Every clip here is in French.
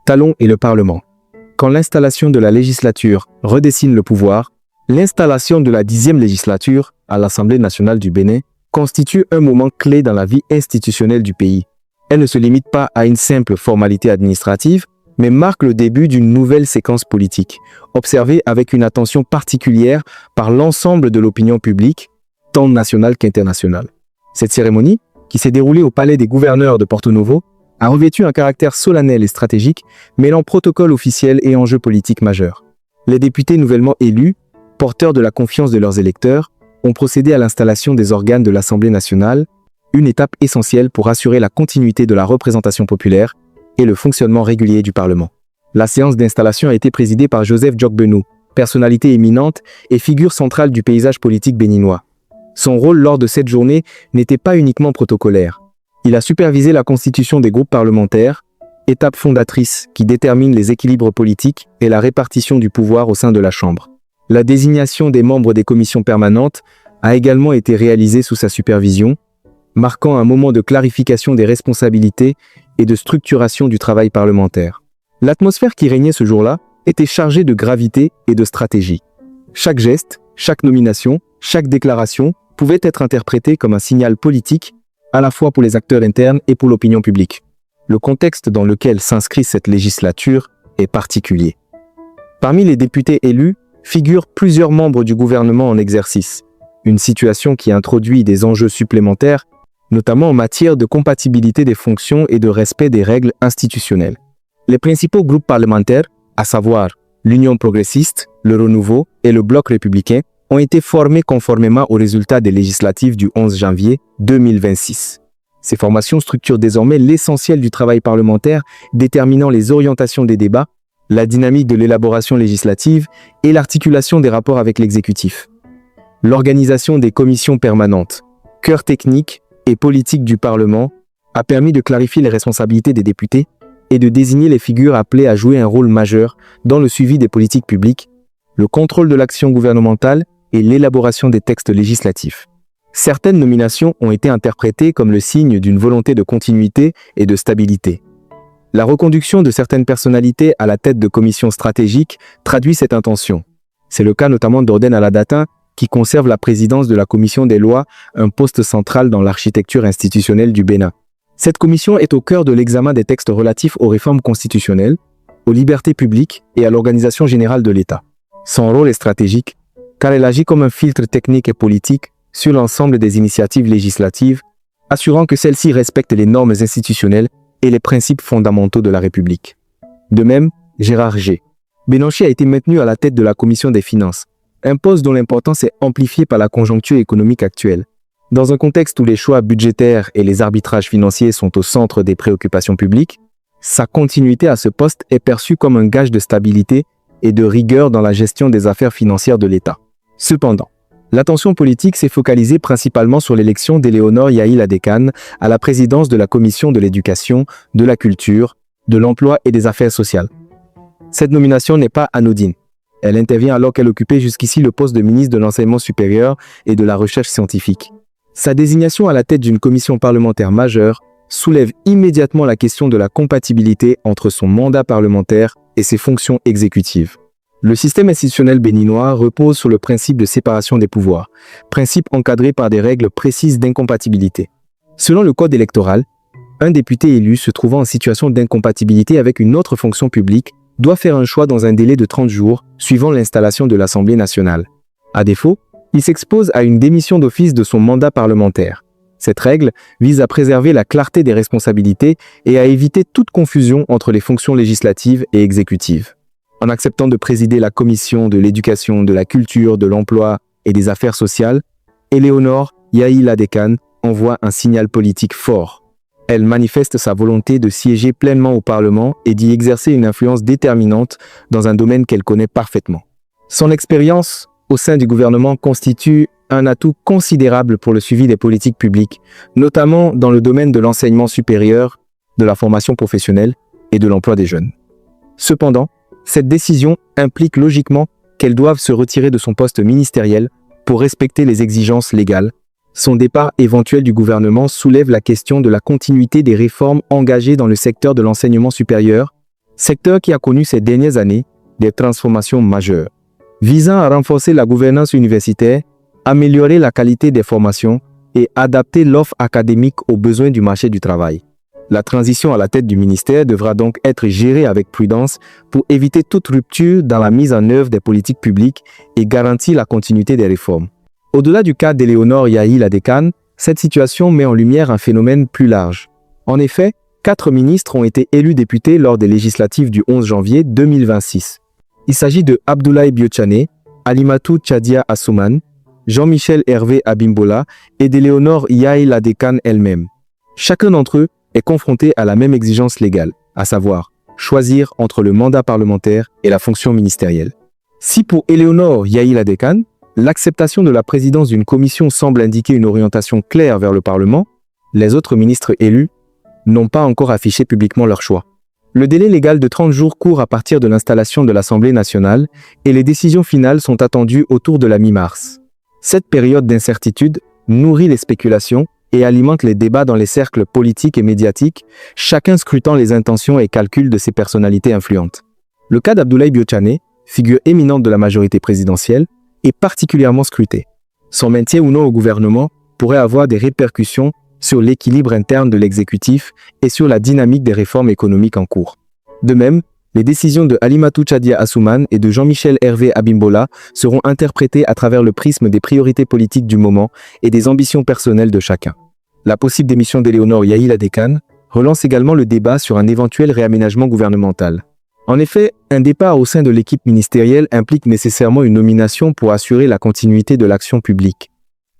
talon est le Parlement. Quand l'installation de la législature redessine le pouvoir, l'installation de la 10e législature à l'Assemblée nationale du Bénin constitue un moment clé dans la vie institutionnelle du pays. Elle ne se limite pas à une simple formalité administrative, mais marque le début d'une nouvelle séquence politique, observée avec une attention particulière par l'ensemble de l'opinion publique, tant nationale qu'internationale. Cette cérémonie, qui s'est déroulée au Palais des gouverneurs de Porto Novo, a revêtu un caractère solennel et stratégique, mêlant protocole officiel et enjeux politiques majeurs. Les députés nouvellement élus, porteurs de la confiance de leurs électeurs, ont procédé à l'installation des organes de l'Assemblée nationale, une étape essentielle pour assurer la continuité de la représentation populaire et le fonctionnement régulier du Parlement. La séance d'installation a été présidée par Joseph Djokbenou, personnalité éminente et figure centrale du paysage politique béninois. Son rôle lors de cette journée n'était pas uniquement protocolaire. Il a supervisé la constitution des groupes parlementaires, étape fondatrice qui détermine les équilibres politiques et la répartition du pouvoir au sein de la Chambre. La désignation des membres des commissions permanentes a également été réalisée sous sa supervision, marquant un moment de clarification des responsabilités et de structuration du travail parlementaire. L'atmosphère qui régnait ce jour-là était chargée de gravité et de stratégie. Chaque geste, chaque nomination, chaque déclaration pouvait être interprétée comme un signal politique, à la fois pour les acteurs internes et pour l'opinion publique. Le contexte dans lequel s'inscrit cette législature est particulier. Parmi les députés élus figurent plusieurs membres du gouvernement en exercice, une situation qui introduit des enjeux supplémentaires, notamment en matière de compatibilité des fonctions et de respect des règles institutionnelles. Les principaux groupes parlementaires, à savoir l'Union progressiste, le Renouveau et le Bloc républicain, ont été formés conformément aux résultats des législatives du 11 janvier 2026. Ces formations structurent désormais l'essentiel du travail parlementaire, déterminant les orientations des débats, la dynamique de l'élaboration législative et l'articulation des rapports avec l'exécutif. L'organisation des commissions permanentes, cœur technique et politique du Parlement, a permis de clarifier les responsabilités des députés et de désigner les figures appelées à jouer un rôle majeur dans le suivi des politiques publiques, le contrôle de l'action gouvernementale et l'élaboration des textes législatifs. Certaines nominations ont été interprétées comme le signe d'une volonté de continuité et de stabilité. La reconduction de certaines personnalités à la tête de commissions stratégiques traduit cette intention. C'est le cas notamment d'Orden Aladatin, qui conserve la présidence de la Commission des lois, un poste central dans l'architecture institutionnelle du Bénin. Cette commission est au cœur de l'examen des textes relatifs aux réformes constitutionnelles, aux libertés publiques et à l'organisation générale de l'État. Son rôle est stratégique, car elle agit comme un filtre technique et politique sur l'ensemble des initiatives législatives, assurant que celles-ci respectent les normes institutionnelles et les principes fondamentaux de la République. De même, Gérard G. Bénanchi a été maintenu à la tête de la Commission des finances, un poste dont l'importance est amplifiée par la conjoncture économique actuelle. Dans un contexte où les choix budgétaires et les arbitrages financiers sont au centre des préoccupations publiques, sa continuité à ce poste est perçue comme un gage de stabilité et de rigueur dans la gestion des affaires financières de l'État. Cependant, l'attention politique s'est focalisée principalement sur l'élection d'Éléonore Yaïl Adékane à la présidence de la Commission de l'Éducation, de la Culture, de l'Emploi et des Affaires sociales. Cette nomination n'est pas anodine. Elle intervient alors qu'elle occupait jusqu'ici le poste de ministre de l'Enseignement supérieur et de la Recherche scientifique. Sa désignation à la tête d'une commission parlementaire majeure soulève immédiatement la question de la compatibilité entre son mandat parlementaire et ses fonctions exécutives. Le système institutionnel béninois repose sur le principe de séparation des pouvoirs, principe encadré par des règles précises d'incompatibilité. Selon le code électoral, un député élu se trouvant en situation d'incompatibilité avec une autre fonction publique doit faire un choix dans un délai de 30 jours suivant l'installation de l'Assemblée nationale. À défaut, il s'expose à une démission d'office de son mandat parlementaire. Cette règle vise à préserver la clarté des responsabilités et à éviter toute confusion entre les fonctions législatives et exécutives. En acceptant de présider la Commission de l'Éducation, de la Culture, de l'Emploi et des Affaires sociales, Éléonore Yaïl Adékane envoie un signal politique fort. Elle manifeste sa volonté de siéger pleinement au Parlement et d'y exercer une influence déterminante dans un domaine qu'elle connaît parfaitement. Son expérience au sein du gouvernement constitue un atout considérable pour le suivi des politiques publiques, notamment dans le domaine de l'enseignement supérieur, de la formation professionnelle et de l'emploi des jeunes. Cependant, cette décision implique logiquement qu'elle doive se retirer de son poste ministériel pour respecter les exigences légales. Son départ éventuel du gouvernement soulève la question de la continuité des réformes engagées dans le secteur de l'enseignement supérieur, secteur qui a connu ces dernières années des transformations majeures, visant à renforcer la gouvernance universitaire, améliorer la qualité des formations et adapter l'offre académique aux besoins du marché du travail. La transition à la tête du ministère devra donc être gérée avec prudence pour éviter toute rupture dans la mise en œuvre des politiques publiques et garantir la continuité des réformes. Au-delà du cas d'Éléonore Yahi Ladekane, cette situation met en lumière un phénomène plus large. En effet, 4 ministres ont été élus députés lors des législatives du 11 janvier 2026. Il s'agit de Abdoulaye Biotchane, Alimatou Tchadia Assouman, Jean-Michel Hervé Abimbola et d'Éléonore Yahi Ladekane elle-même. Chacun d'entre eux est confronté à la même exigence légale, à savoir choisir entre le mandat parlementaire et la fonction ministérielle. Si pour Éléonore Yahi Ladekane, l'acceptation de la présidence d'une commission semble indiquer une orientation claire vers le Parlement, les autres ministres élus n'ont pas encore affiché publiquement leur choix. Le délai légal de 30 jours court à partir de l'installation de l'Assemblée nationale et les décisions finales sont attendues autour de la mi-mars. Cette période d'incertitude nourrit les spéculations et alimente les débats dans les cercles politiques et médiatiques, chacun scrutant les intentions et calculs de ses personnalités influentes. Le cas d'Abdoulaye Biotchane, figure éminente de la majorité présidentielle, est particulièrement scruté. Son maintien ou non au gouvernement pourrait avoir des répercussions sur l'équilibre interne de l'exécutif et sur la dynamique des réformes économiques en cours. De même, les décisions de Alimatou Tchadia Assouman et de Jean-Michel Hervé Abimbola seront interprétées à travers le prisme des priorités politiques du moment et des ambitions personnelles de chacun. La possible démission d'Éléonore Yahi Ladekane relance également le débat sur un éventuel réaménagement gouvernemental. En effet, un départ au sein de l'équipe ministérielle implique nécessairement une nomination pour assurer la continuité de l'action publique.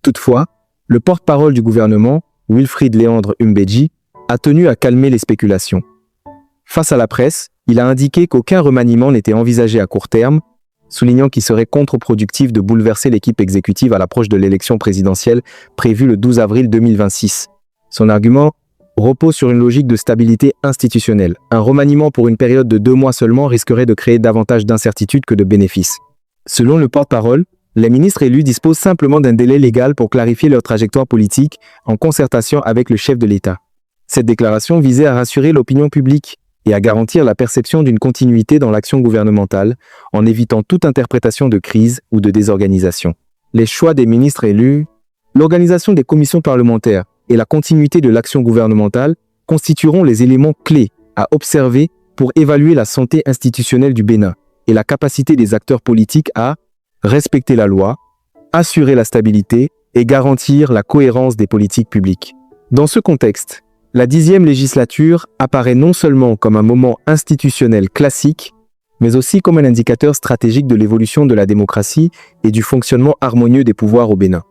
Toutefois, le porte-parole du gouvernement, Wilfried Léandre Umbedji, a tenu à calmer les spéculations. Face à la presse, il a indiqué qu'aucun remaniement n'était envisagé à court terme, soulignant qu'il serait contre-productif de bouleverser l'équipe exécutive à l'approche de l'élection présidentielle prévue le 12 avril 2026. Son argument repose sur une logique de stabilité institutionnelle. Un remaniement pour une période de 2 mois seulement risquerait de créer davantage d'incertitudes que de bénéfices. Selon le porte-parole, les ministres élus disposent simplement d'un délai légal pour clarifier leur trajectoire politique en concertation avec le chef de l'État. Cette déclaration visait à rassurer l'opinion publique et à garantir la perception d'une continuité dans l'action gouvernementale en évitant toute interprétation de crise ou de désorganisation. Les choix des ministres élus, l'organisation des commissions parlementaires et la continuité de l'action gouvernementale constitueront les éléments clés à observer pour évaluer la santé institutionnelle du Bénin et la capacité des acteurs politiques à respecter la loi, assurer la stabilité et garantir la cohérence des politiques publiques. Dans ce contexte, la 10e législature apparaît non seulement comme un moment institutionnel classique, mais aussi comme un indicateur stratégique de l'évolution de la démocratie et du fonctionnement harmonieux des pouvoirs au Bénin.